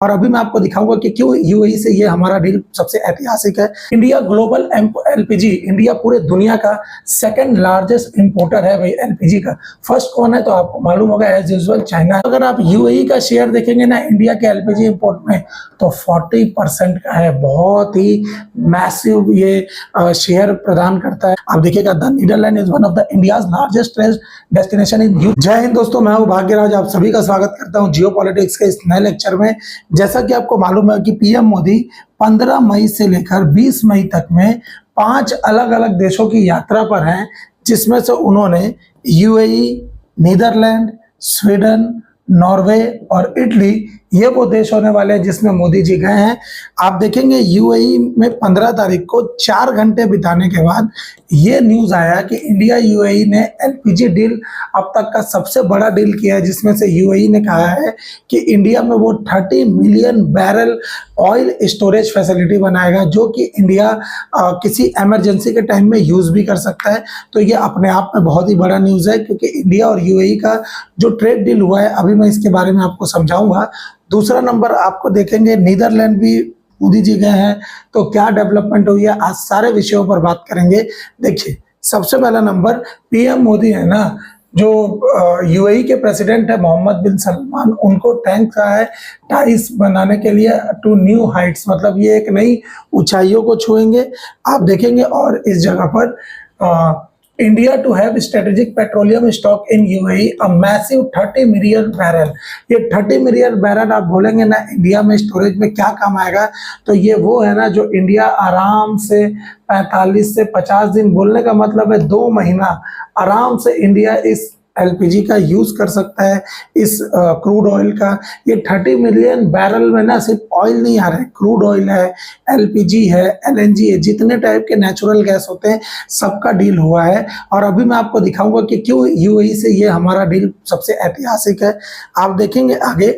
और अभी मैं आपको दिखाऊंगा कि क्यों यूएई से ये हमारा डील सबसे ऐतिहासिक है। इंडिया ग्लोबल एलपीजी, इंडिया पूरे दुनिया का सेकंड लार्जेस्ट इंपोर्टर है भाई एलपीजी का। फर्स्ट कौन है तो आपको मालूम होगा, एज यूजुअल चाइना। अगर आप यूएई का शेयर देखेंगे ना इंडिया के एलपीजी इंपोर्ट में तो 40% का है। बहुत ही मैसिव ये शेयर प्रदान करता है। आप देखिएगा the Netherlands is one of the India's largest trade destination in Europe. जय हिंद दोस्तों, मैं हूं भाग्यराज, आप सभी का स्वागत करता हूं जियो पॉलिटिक्स के इस नए लेक्चर में। जैसा कि आपको मालूम है कि पीएम मोदी 15 मई से लेकर 20 मई तक में 5 अलग अलग देशों की यात्रा पर हैं, जिसमें से उन्होंने यूएई, नीदरलैंड, स्वीडन, नॉर्वे और इटली, ये वो देश होने वाले हैं जिसमें मोदी जी गए हैं। आप देखेंगे यूएई में 15 तारीख को 4 घंटे बिताने के बाद ये न्यूज़ आया कि इंडिया यूएई ने एलपीजी डील अब तक का सबसे बड़ा डील किया है, जिसमें से यूएई ने कहा है कि इंडिया में वो 30 million barrel oil storage facility बनाएगा, जो कि इंडिया किसी इमरजेंसी के टाइम में यूज़ भी कर सकता है। तो ये अपने आप में बहुत ही बड़ा न्यूज़ है, क्योंकि इंडिया और यूएई का जो ट्रेड डील हुआ है, अभी मैं इसके बारे में आपको समझाऊंगा। दूसरा नंबर आपको देखेंगे नीदरलैंड भी मोदी जी गए हैं, तो क्या डेवलपमेंट हुई है, आज सारे विषयों पर बात करेंगे। देखिए, सबसे पहला नंबर पीएम मोदी है ना, जो यूएई के प्रेसिडेंट है मोहम्मद बिन सलमान, उनको थैंक्स कहा है टाइस बनाने के लिए टू न्यू हाइट्स, मतलब ये एक नई ऊंचाइयों को छुएंगे। आप देखेंगे और इस जगह पर India to have strategic petroleum stock in UAE a massive 30 million barrel. ये 30 मिलियन बैरल आप बोलेंगे ना इंडिया में स्टोरेज में क्या काम आएगा, तो ये वो है ना जो इंडिया आराम से 45 से 50 दिन, बोलने का मतलब है 2 महीना आराम से इंडिया इस एलपीजी का यूज कर सकता है, इस क्रूड ऑयल का। ये 30 मिलियन बैरल में ना सिर्फ ऑयल नहीं आ रहा है, क्रूड ऑयल है, एलपीजी है, एलएनजी है, जितने टाइप के नेचुरल गैस होते हैं सबका डील हुआ है। और अभी मैं आपको दिखाऊंगा कि क्यों यूएई से ये हमारा डील सबसे ऐतिहासिक है। आप देखेंगे आगे,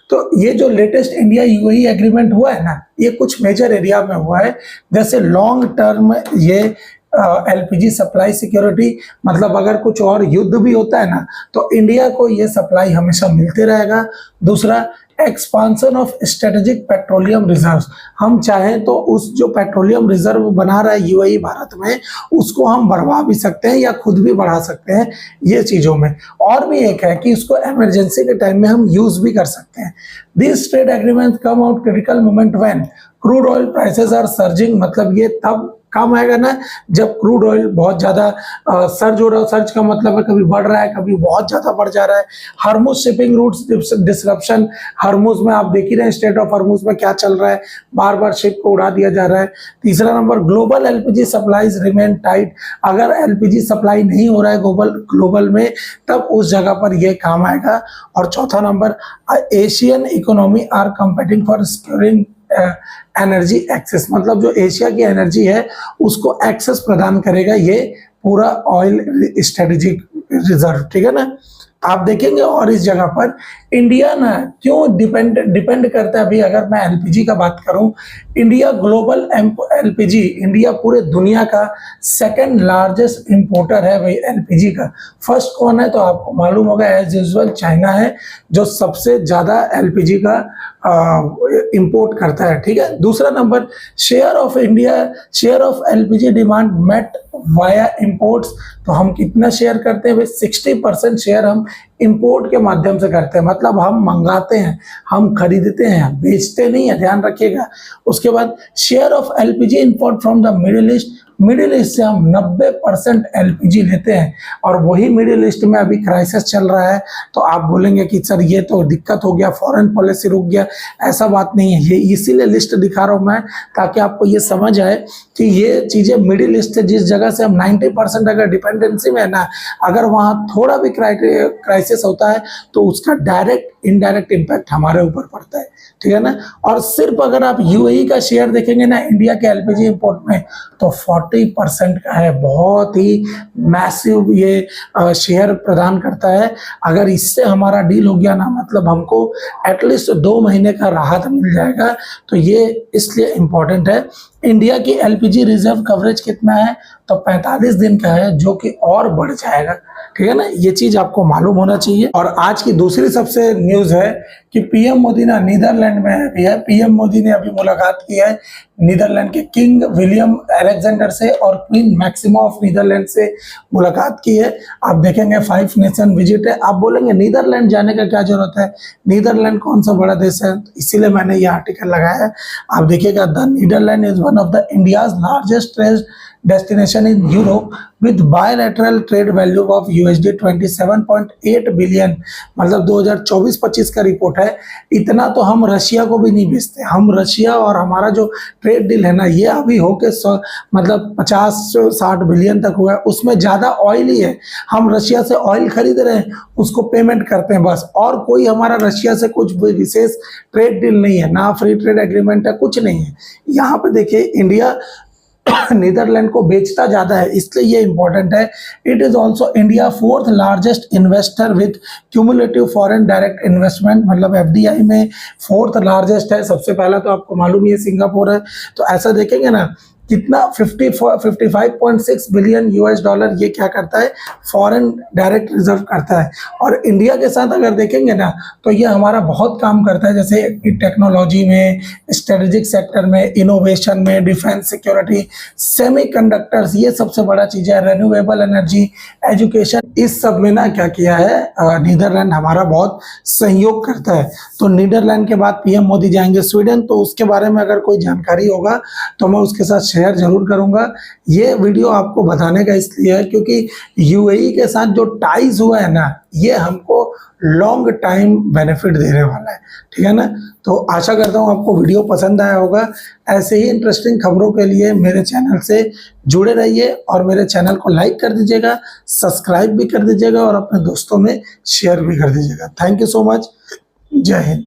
तो ये जो लेटेस्ट इंडिया यूएई एग्रीमेंट हुआ है ना, ये कुछ मेजर एरिया में हुआ है। जैसे लॉन्ग टर्म ये एलपीजी सप्लाई सिक्योरिटी, मतलब अगर कुछ और युद्ध भी होता है ना तो इंडिया को ये सप्लाई हमेशा मिलते रहेगा। दूसरा, expansion of strategic petroleum reserves, हम चाहें तो उस जो पेट्रोलियम रिजर्व बना रहा है यूएई भारत में, उसको हम बढ़वा भी सकते हैं या खुद भी बढ़ा सकते हैं ये चीज़ों में। और भी एक है कि उसको इमरजेंसी के टाइम में हम यूज़ भी कर सकते हैं। This trade agreement come out critical moment when crude oil prices are surging, मतलब ये तब काम आएगा ना जब क्रूड ऑयल बहुत ज़्यादा सर्ज हो रहा है। सर्ज का मतलब है कभी बढ़ रहा है, कभी बहुत ज़्यादा बढ़ जा रहा है। हरमुज शिपिंग रूट्स डिसरप्शन, हरमुज में आप देख ही रहे हैं स्टेट ऑफ हरमुज में क्या चल रहा है, बार बार शिप को उड़ा दिया जा रहा है। तीसरा number, global LPG supplies remain tight, अगर एलपीजी सप्लाई नहीं हो रहा है ग्लोबल में तब उस जगह पर यह काम आएगा। और चौथा number, Asian economy are competing for securing energy access, मतलब जो एशिया की एनर्जी है उसको एक्सेस प्रदान करेगा ये पूरा ऑयल स्ट्रेटेजिक रिजर्व, ठीक है ना। आप देखेंगे और इस जगह पर इंडिया ना क्यों डिपेंड करता है। अभी अगर मैं एलपीजी का बात करूं, इंडिया ग्लोबल एलपीजी, इंडिया पूरे दुनिया का सेकंड लार्जेस्ट इंपोर्टर है भाई एलपीजी का। फर्स्ट कौन है तो आपको मालूम होगा, एज यूजुअल चाइना है जो सबसे ज़्यादा एलपीजी का इंपोर्ट करता है, ठीक है। दूसरा number, share of LPG demand met via imports, तो हम कितना शेयर करते हैं भाई, 60% शेयर हम इंपोर्ट के माध्यम से करते हैं, मतलब हम मंगाते हैं, हम खरीदते हैं, बेचते नहीं है, ध्यान रखिएगा। उसके बाद, share of LPG import from the middle east से हम 90% एलपीजी लेते हैं, और वही मिडिल ईस्ट में अभी क्राइसिस चल रहा है। तो आप बोलेंगे कि सर ये तो दिक्कत हो गया, फॉरेन पॉलिसी रुक गया, ऐसा बात नहीं है। ये इसीलिए लिस्ट दिखा रहा हूँ मैं, ताकि आपको ये समझ आए कि ये चीज़ें मिडिल ईस्ट से, जिस जगह से हम 90% अगर डिपेंडेंसी में है ना, अगर वहाँ थोड़ा भी क्राइसिस होता है तो उसका डायरेक्ट इनडायरेक्ट इम्पैक्ट हमारे ऊपर पड़ता है, ठीक है ना। और सिर्फ अगर आप यूएई का शेयर देखेंगे ना इंडिया के एलपीजी इंपोर्ट में तो 40% का है। बहुत ही मैसिव ये शेयर प्रदान करता है। अगर इससे हमारा डील हो गया ना, मतलब हमको एटलीस्ट 2 महीने का राहत मिल जाएगा, तो ये इसलिए इम्पोर्टेंट है। इंडिया की एलपीजी रिजर्व कवरेज कितना है तो 45 दिन का है, जो कि और बढ़ जाएगा। ठीक है ना, ये चीज आपको मालूम होना चाहिए। और आज की दूसरी सबसे न्यूज है कि पीएम मोदी ना नीदरलैंड में भी है। पीएम मोदी ने अभी मुलाकात की है नीदरलैंड के किंग विलियम अलेक्जेंडर से और क्वीन मैक्सिमा ऑफ नीदरलैंड से मुलाकात की है। आप देखेंगे 5 नेशन विजिट है। आप बोलेंगे नीदरलैंड जाने का क्या जरूरत है, नीदरलैंड कौन सा बड़ा देश है, इसीलिए मैंने ये आर्टिकल लगाया है। आप देखिएगा, the Netherlands is one of the India's largest trade destination in Europe with bilateral trade value of USD 27.8 billion. मतलब 2024-25 का रिपोर्ट है। इतना तो हम रशिया को भी नहीं बेचते। हम रशिया और हमारा जो ट्रेड डील है ना, ये अभी होके मतलब 50-60 बिलियन तक हुआ है। उसमें ज़्यादा ऑयल ही है। हम रशिया से ऑयल खरीद रहे हैं, उसको पेमेंट करते हैं बस, और कोई हमारा रशिया से कुछ विशेष ट्रेड डील नहीं है, ना फ्री ट्रेड एग्रीमेंट है, कुछ नहीं है। यहाँ पे देखिए, इंडिया नीदरलैंड को बेचता ज्यादा है, इसलिए ये इंपॉर्टेंट है। It is also India 4th largest investor with cumulative foreign direct investment. मतलब FDI में 4th लार्जेस्ट है। सबसे पहला तो आपको मालूम ही है सिंगापुर है। तो ऐसा देखेंगे ना, कितना 55.6 बिलियन US डॉलर ये क्या करता है, फॉरेन डायरेक्ट रिजर्व करता है। और इंडिया के साथ अगर देखेंगे ना, तो ये हमारा बहुत काम करता है, जैसे टेक्नोलॉजी में, स्ट्रेटेजिक सेक्टर में, इनोवेशन में, डिफेंस, सिक्योरिटी, सेमीकंडक्टर्स, ये सबसे बड़ा चीज़ है, रिन्यूएबल एनर्जी, एजुकेशन, इस सब में ना क्या किया है, नीदरलैंड हमारा बहुत सहयोग करता है। तो नीदरलैंड के बाद PM मोदी जाएंगे स्वीडन, तो उसके बारे में अगर कोई जानकारी होगा तो मैं उसके साथ शेयर जरूर करूंगा। ये वीडियो आपको बताने का इसलिए है क्योंकि UAE के साथ जो टाइज हुआ है ना, ये हमको लॉन्ग टाइम बेनिफिट देने वाला है। ठीक है ना, तो आशा करता हूँ आपको वीडियो पसंद आया होगा। ऐसे ही इंटरेस्टिंग खबरों के लिए मेरे चैनल से जुड़े रहिए और मेरे चैनल को लाइक कर दीजिएगा, सब्सक्राइब भी कर दीजिएगा और अपने दोस्तों में शेयर भी कर दीजिएगा। Thank you so much. जय हिंद।